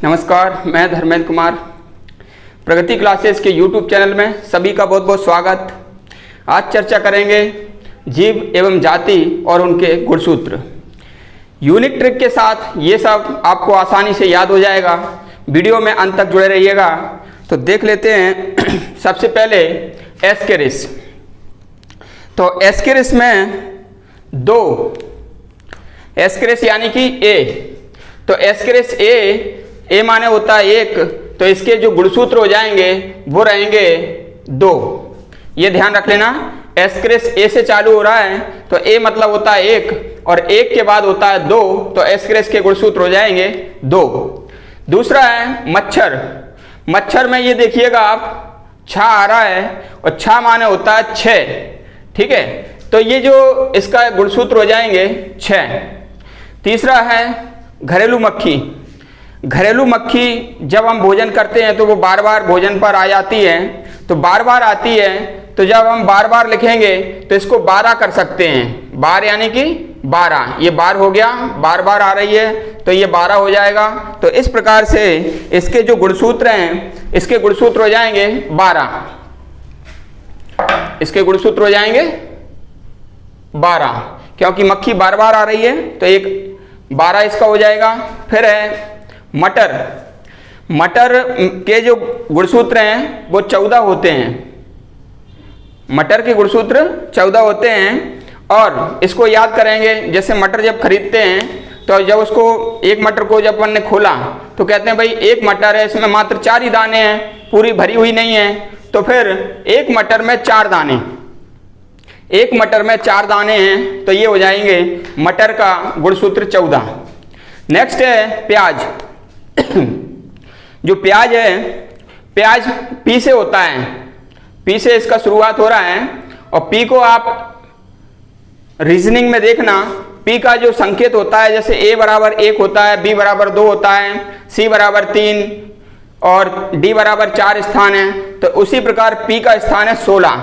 नमस्कार, मैं धर्मेंद्र कुमार। प्रगति क्लासेस के YouTube चैनल में सभी का बहुत बहुत स्वागत। आज चर्चा करेंगे जीव एवं जाति और उनके गुणसूत्र। यूनिक ट्रिक के साथ ये सब आपको आसानी से याद हो जाएगा। वीडियो में अंत तक जुड़े रहिएगा। तो देख लेते हैं सबसे पहले एस्केरिस। तो एस्केरिस में दो एस्केरिस यानी कि ए। तो एस्केरिस ए माने होता है एक, तो इसके जो गुणसूत्र हो जाएंगे वो रहेंगे दो। ये ध्यान रख लेना, एस्केरिस ए से चालू हो रहा है तो ए मतलब होता है एक और एक के बाद होता है दो, तो एस्केरिस के गुणसूत्र हो जाएंगे दो। दूसरा है मच्छर। मच्छर में ये देखिएगा आप छा आ रहा है और छा माने होता है छः, ठीक है। तो ये जो इसका गुणसूत्र हो जाएंगे छः। तीसरा है घरेलू मक्खी। घरेलू मक्खी जब हम भोजन करते हैं तो वो बार बार भोजन पर आ जाती है, तो बार बार आती है, तो जब हम बार बार लिखेंगे तो इसको 12 कर सकते हैं। बार यानी कि 12, ये बार हो गया, बार बार आ रही है तो ये 12 हो जाएगा। तो इस प्रकार से इसके जो गुणसूत्र हैं, इसके गुणसूत्र हो जाएंगे 12। इसके गुणसूत्र हो जाएंगे 12, क्योंकि मक्खी बार बार आ रही है तो एक 12 इसका हो जाएगा। फिर है मटर। मटर के जो गुणसूत्र हैं वो 14 होते हैं। मटर के गुणसूत्र 14 होते हैं और इसको याद करेंगे। जैसे मटर जब खरीदते हैं तो जब उसको एक मटर को जब अपन ने खोला तो कहते हैं भाई एक मटर है, इसमें मात्र 4 ही दाने हैं, पूरी भरी हुई नहीं है। तो फिर एक मटर में 4 दाने, एक मटर में 4 दाने हैं, तो ये हो जाएंगे मटर का गुणसूत्र 14। नेक्स्ट है प्याज। जो प्याज है, प्याज पी से होता है, पी से इसका शुरुआत हो रहा है। और पी को आप रीजनिंग में देखना, पी का जो संकेत होता है, जैसे ए बराबर 1 होता है, बी बराबर 2 होता है, सी बराबर 3 और डी बराबर 4 स्थान है। तो उसी प्रकार पी का स्थान है 16।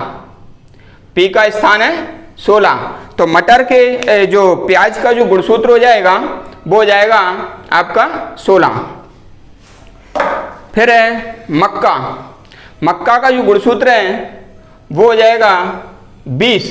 पी का स्थान है 16। तो मटर के जो प्याज का जो गुणसूत्र हो जाएगा वो हो जाएगा आपका 16। फिर है मक्का। मक्का का जो गुणसूत्र है वो हो जाएगा 20।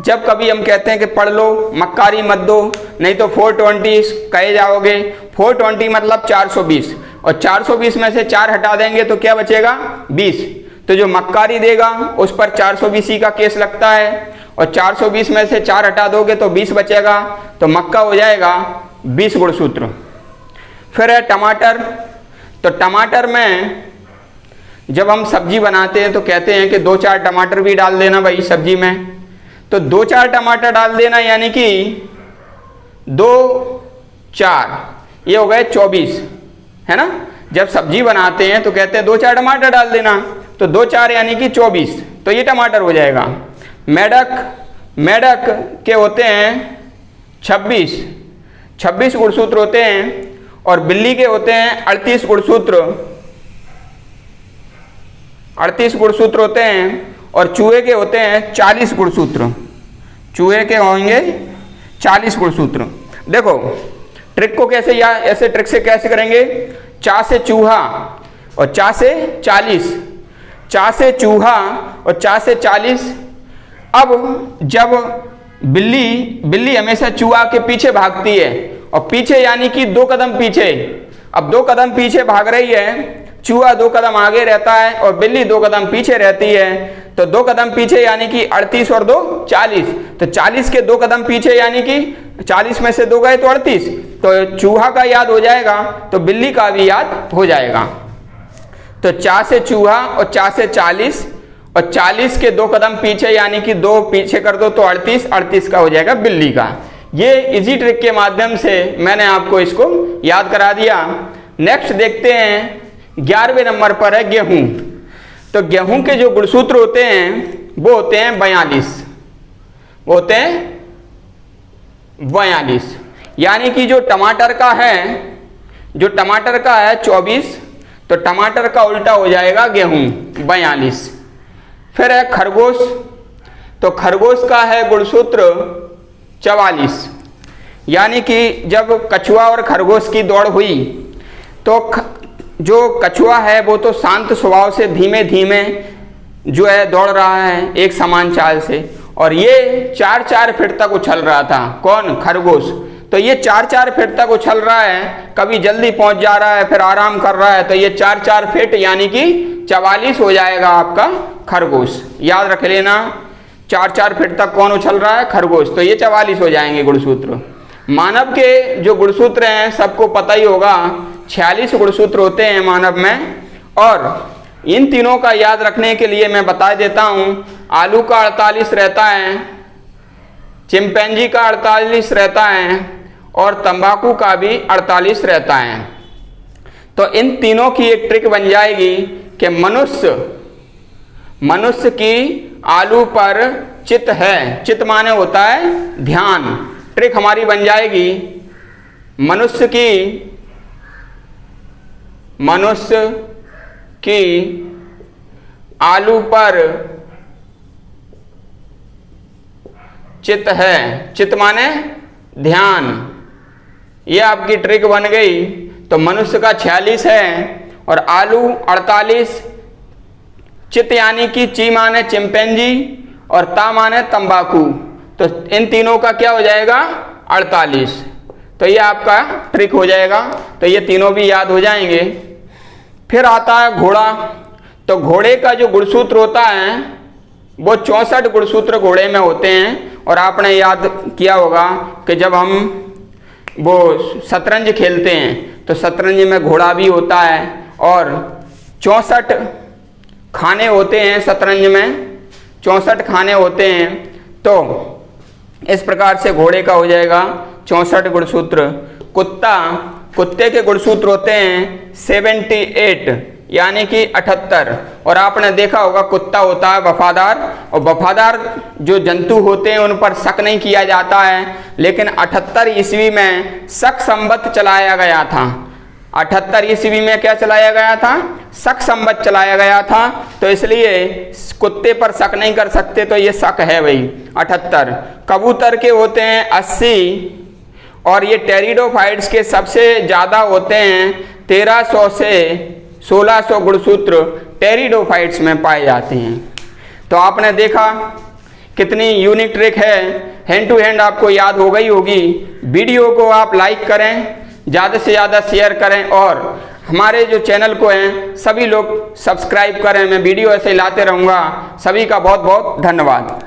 जब कभी हम कहते हैं कि पढ़ लो, मक्कारी मत दो, नहीं तो 420 कहे जाओगे। 420 मतलब 420 और 420 में से 4 हटा देंगे तो क्या बचेगा 20। तो जो मक्कारी देगा उस पर 420 ही का केस लगता है और 420 में से 4 हटा दोगे तो 20 बचेगा। तो मक्का हो जाएगा 20 गुणसूत्र। फिर है टमाटर। तो टमाटर में जब हम सब्जी बनाते हैं तो कहते हैं कि 2-4 टमाटर भी डाल देना भाई सब्जी में। तो 2-4 टमाटर डाल देना यानी कि 2-4, ये हो गए 24, है ना। जब सब्जी बनाते हैं तो कहते हैं 2-4 टमाटर डाल देना, तो 2-4 यानी कि 24, तो ये टमाटर हो जाएगा। मेढक। मेढक के होते हैं 26 गुणसूत्र होते हैं और बिल्ली के होते हैं 38 गुणसूत्र। 38 गुणसूत्र होते हैं और चूहे के होते हैं 40 गुणसूत्र। चूहे के होंगे 40 गुणसूत्र। देखो ट्रिक को कैसे, या ऐसे ट्रिक से कैसे करेंगे, चा से चूहा और चा से 40, चा से चूहा और चा से 40। अब जब बिल्ली हमेशा चूहा के पीछे भागती है और पीछे यानी कि 2 कदम पीछे, अब 2 कदम पीछे भाग रही है, चूहा 2 कदम आगे रहता है और बिल्ली 2 कदम पीछे रहती है। तो 2 कदम पीछे यानी कि 38 और 2 40, तो 40 के 2 कदम पीछे यानी कि 40 में से 2 गए तो 38। तो चूहा का याद हो जाएगा तो बिल्ली का भी याद हो जाएगा। तो चा से चूहा और चा से 40 और 40 के 2 कदम पीछे यानी कि 2 पीछे कर दो तो 38, 38 का हो जाएगा बिल्ली का। ये इजी ट्रिक के माध्यम से मैंने आपको इसको याद करा दिया। नेक्स्ट देखते हैं 11वें नंबर पर है गेहूं। तो गेहूं के जो गुणसूत्र होते हैं वो होते हैं 42। वो होते हैं 42, यानी कि जो टमाटर का है 24, तो टमाटर का उल्टा हो जाएगा गेहूं 42। फिर है खरगोश। तो खरगोश का है गुणसूत्र 44, यानी कि जब कछुआ और खरगोश की दौड़ हुई तो जो कछुआ है वो तो शांत स्वभाव से धीमे धीमे जो है दौड़ रहा है एक समान चाल से, और ये 4-4 फीट तक उछल रहा था। कौन? खरगोश। तो ये 4-4 फीट तक उछल रहा है, कभी जल्दी पहुंच जा रहा है फिर आराम कर रहा है, तो ये 4-4 फीट यानी कि 44 हो जाएगा आपका खरगोश। याद रख लेना, 4-4 फीट तक कौन उछल रहा है? खरगोश। तो ये 44 हो जाएंगे गुणसूत्र। मानव के जो गुणसूत्र हैं सबको पता ही होगा, 46 गुणसूत्र होते हैं मानव में। और इन तीनों का याद रखने के लिए मैं बता देता हूं, आलू का 48 रहता है, चिंपैंजी का 48 रहता है और तंबाकू का भी 48 रहता है। तो इन तीनों की एक ट्रिक बन जाएगी कि मनुष्य की आलू पर चित्त है, चित्त माने होता है ध्यान। ट्रिक हमारी बन जाएगी, मनुष्य की आलू पर चित्त है, चित्त माने ध्यान। ये आपकी ट्रिक बन गई। तो मनुष्य का 46 है और आलू 48, चित्त यानी कि ची माने चिंपैंजी और ता माने तंबाकू, तो इन तीनों का क्या हो जाएगा? 48। तो ये आपका ट्रिक हो जाएगा। तो ये तीनों भी याद हो जाएंगे। फिर आता है घोड़ा। तो घोड़े का जो गुणसूत्र होता है वो 64 गुणसूत्र घोड़े में होते हैं। और आपने याद किया होगा कि जब हम वो शतरंज खेलते हैं तो शतरंज में घोड़ा भी होता है और 64 खाने होते हैं शतरंज में, 64 खाने होते हैं। तो इस प्रकार से घोड़े का हो जाएगा 64 गुणसूत्र। कुत्ते के गुणसूत्र होते हैं 78 यानी कि 78। और आपने देखा होगा कुत्ता होता है वफादार, और वफादार जो जंतु होते हैं उन पर शक नहीं किया जाता है। लेकिन 78 ईस्वी में शक संवत चलाया गया था। 78 ईस्वी में क्या चलाया गया था? शक संवत चलाया गया था। तो इसलिए कुत्ते पर शक नहीं कर सकते, तो ये शक है भाई 78। कबूतर के होते हैं 80 और ये टेरिडोफाइट्स के सबसे ज़्यादा होते हैं 1300 से 1600 गुणसूत्र टेरिडोफाइट्स में पाए जाते हैं। तो आपने देखा कितनी यूनिक ट्रिक है, हैंड टू हैंड आपको याद हो गई होगी। वीडियो को आप लाइक करें, ज़्यादा से ज़्यादा शेयर करें और हमारे जो चैनल को हैं सभी लोग सब्सक्राइब करें। मैं वीडियो ऐसे लाते रहूँगा। सभी का बहुत बहुत धन्यवाद।